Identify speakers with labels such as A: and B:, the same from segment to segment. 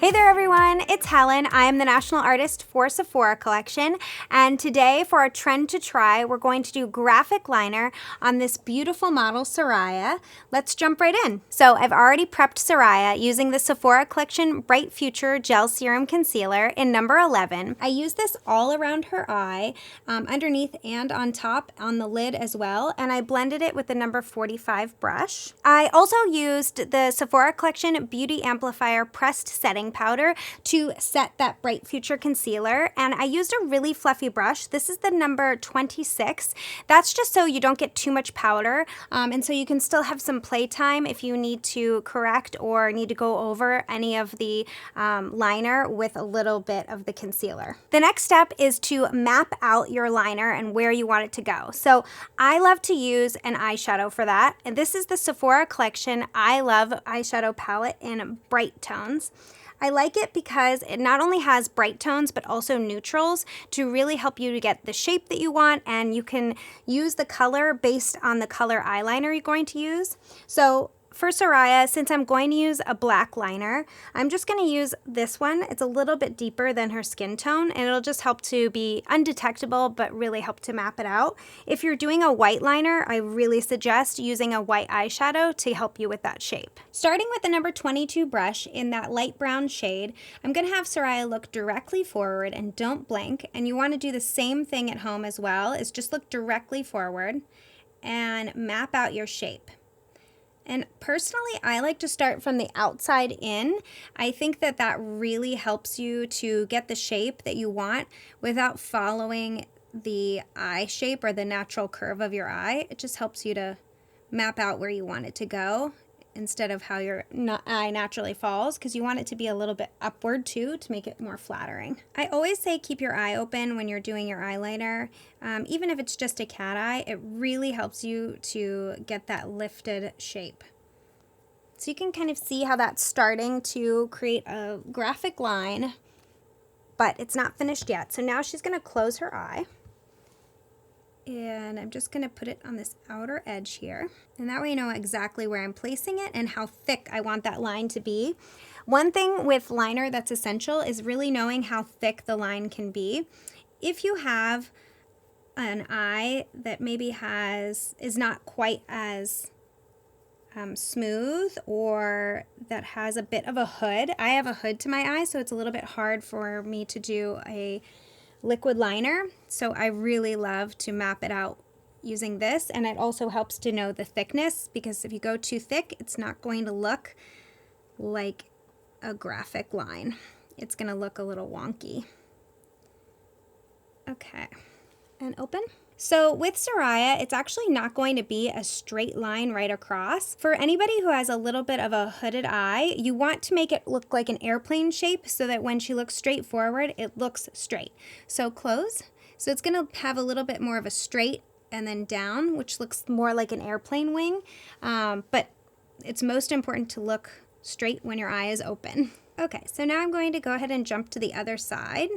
A: Hey there everyone, it's Helen. I am the national artist for Sephora collection, and today for our trend to try, we're going to do graphic liner on this beautiful model Soraya. Let's jump right in. So I've already prepped Soraya using the Sephora collection Bright Future Gel Serum Concealer in number 11. I use this all around her eye, underneath and on top, on the lid as well, and I blended it with the number 45 brush. I also used the Sephora collection Beauty Amplifier Pressed Setting Powder to set that Bright Future concealer, and I used a really fluffy brush. This is the number 26. That's just so you don't get too much powder, and so you can still have some playtime if you need to correct or need to go over any of the liner with a little bit of the concealer. The next step is to map out your liner and where you want it to go. So I love to use an eyeshadow for that, and this is the Sephora collection I Love eyeshadow palette in bright tones. I like it because it not only has bright tones but also neutrals to really help you to get the shape that you want, and you can use the color based on the color eyeliner you're going to use. So for Soraya, since I'm going to use a black liner, I'm just going to use this one. It's a little bit deeper than her skin tone, and it'll just help to be undetectable but really help to map it out. If you're doing a white liner, I really suggest using a white eyeshadow to help you with that shape. Starting with the number 22 brush in that light brown shade, I'm going to have Soraya look directly forward and don't blink, and you want to do the same thing at home as well, is just look directly forward and map out your shape. And personally, I like to start from the outside in. I think that that really helps you to get the shape that you want without following the eye shape or the natural curve of your eye. It just helps you to map out where you want it to go instead of how your eye naturally falls, because you want it to be a little bit upward too to make it more flattering. I always say keep your eye open when you're doing your eyeliner. Even if it's just a cat eye, it really helps you to get that lifted shape. So you can kind of see how that's starting to create a graphic line, but it's not finished yet. So now she's going to close her eye. And I'm just going to put it on this outer edge here. And that way you know exactly where I'm placing it and how thick I want that line to be. One thing with liner that's essential is really knowing how thick the line can be. If you have an eye that maybe is not quite as smooth, or that has a bit of a hood. I have a hood to my eye, so it's a little bit hard for me to do a liquid liner, so I really love to map it out using this, and it also helps to know the thickness, because if you go too thick, it's not going to look like a graphic line. It's going to look a little wonky. Okay, and open. So with Soraya, it's actually not going to be a straight line right across. For anybody who has a little bit of a hooded eye, you want to make it look like an airplane shape so that when she looks straight forward, it looks straight. So close. So it's going to have a little bit more of a straight and then down, which looks more like an airplane wing. But it's most important to look straight when your eye is open. Okay, so now I'm going to go ahead and jump to the other side.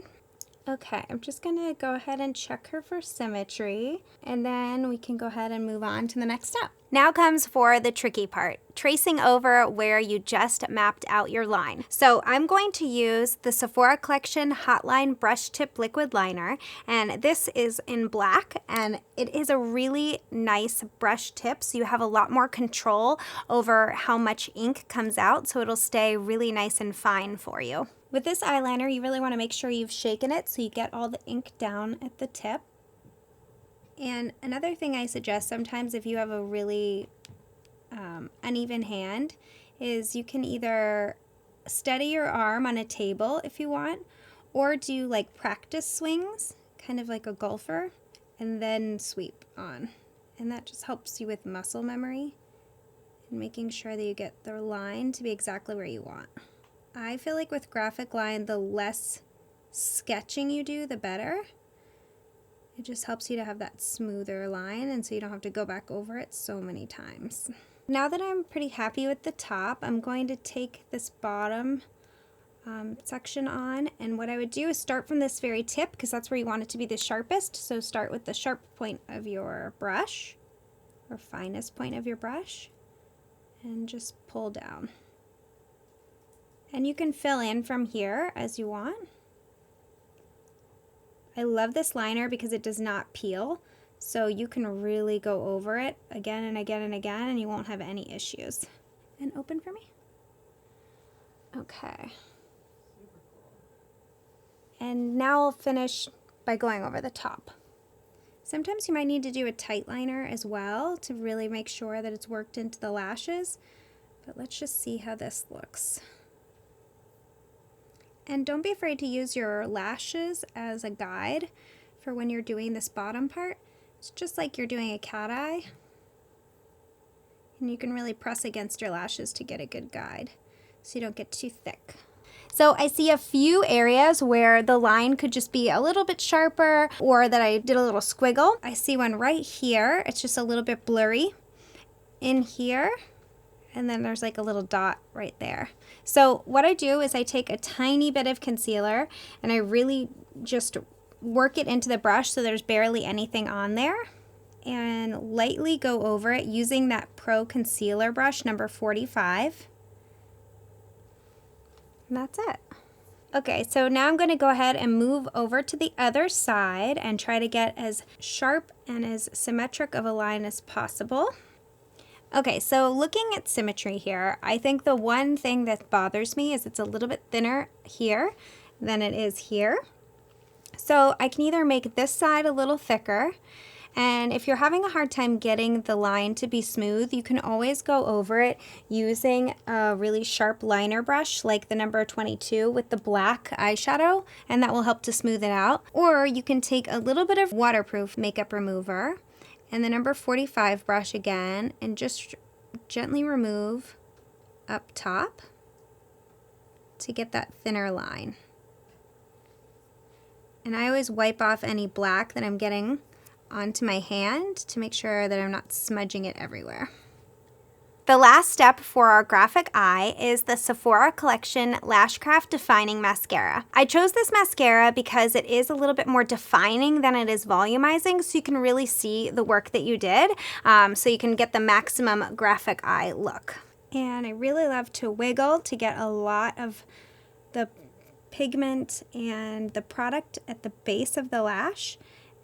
A: Okay, I'm just going to go ahead and check her for symmetry, and then we can go ahead and move on to the next step. Now comes for the tricky part, tracing over where you just mapped out your line. So I'm going to use the Sephora collection Hotline Brush Tip Liquid Liner, and this is in black, and it is a really nice brush tip, so you have a lot more control over how much ink comes out, so it'll stay really nice and fine for you. With this eyeliner, you really want to make sure you've shaken it so you get all the ink down at the tip. And another thing I suggest sometimes if you have a really uneven hand is you can either steady your arm on a table if you want, or do like practice swings, kind of like a golfer, and then sweep on. And that just helps you with muscle memory and making sure that you get the line to be exactly where you want. I feel like with graphic line, the less sketching you do, the better. It just helps you to have that smoother line, and so you don't have to go back over it so many times. Now that I'm pretty happy with the top, I'm going to take this bottom section on, and what I would do is start from this very tip, because that's where you want it to be the sharpest. So start with the sharp point of your brush, or finest point of your brush, and just pull down. And you can fill in from here as you want. I love this liner because it does not peel, so you can really go over it again and again and again, and you won't have any issues. And open for me. Okay. And now I'll finish by going over the top. Sometimes you might need to do a tight liner as well to really make sure that it's worked into the lashes, but let's just see how this looks. And don't be afraid to use your lashes as a guide for when you're doing this bottom part. It's just like you're doing a cat eye. And you can really press against your lashes to get a good guide so you don't get too thick. So I see a few areas where the line could just be a little bit sharper or that I did a little squiggle. I see one right here. It's just a little bit blurry in here. And then there's like a little dot right there. So what I do is I take a tiny bit of concealer and I really just work it into the brush so there's barely anything on there, and lightly go over it using that Pro Concealer brush number 45. And that's it. Okay, so now I'm going to go ahead and move over to the other side and try to get as sharp and as symmetric of a line as possible. Okay, so looking at symmetry here, I think the one thing that bothers me is it's a little bit thinner here than it is here. So I can either make this side a little thicker, and if you're having a hard time getting the line to be smooth, you can always go over it using a really sharp liner brush like the number 22 with the black eyeshadow, and that will help to smooth it out. Or you can take a little bit of waterproof makeup remover and the number 45 brush again and just gently remove up top to get that thinner line. And I always wipe off any black that I'm getting onto my hand to make sure that I'm not smudging it everywhere. The last step for our graphic eye is the Sephora Collection LashCraft Defining Mascara. I chose this mascara because it is a little bit more defining than it is volumizing, so you can really see the work that you did, so you can get the maximum graphic eye look. And I really love to wiggle to get a lot of the pigment and the product at the base of the lash,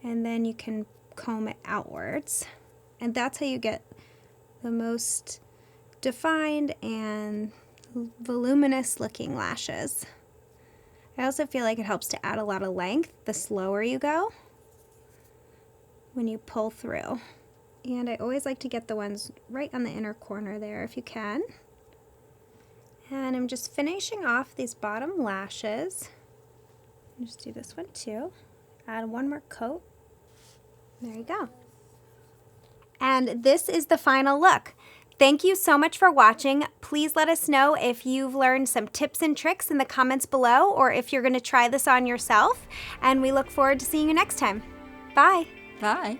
A: and then you can comb it outwards. And that's how you get the most defined and voluminous looking lashes. I also feel like it helps to add a lot of length the slower you go when you pull through. And I always like to get the ones right on the inner corner there if you can. And I'm just finishing off these bottom lashes. Just do this one too. Add one more coat. There you go. And this is the final look. Thank you so much for watching. Please let us know if you've learned some tips and tricks in the comments below, or if you're going to try this on yourself. And we look forward to seeing you next time. Bye.
B: Bye.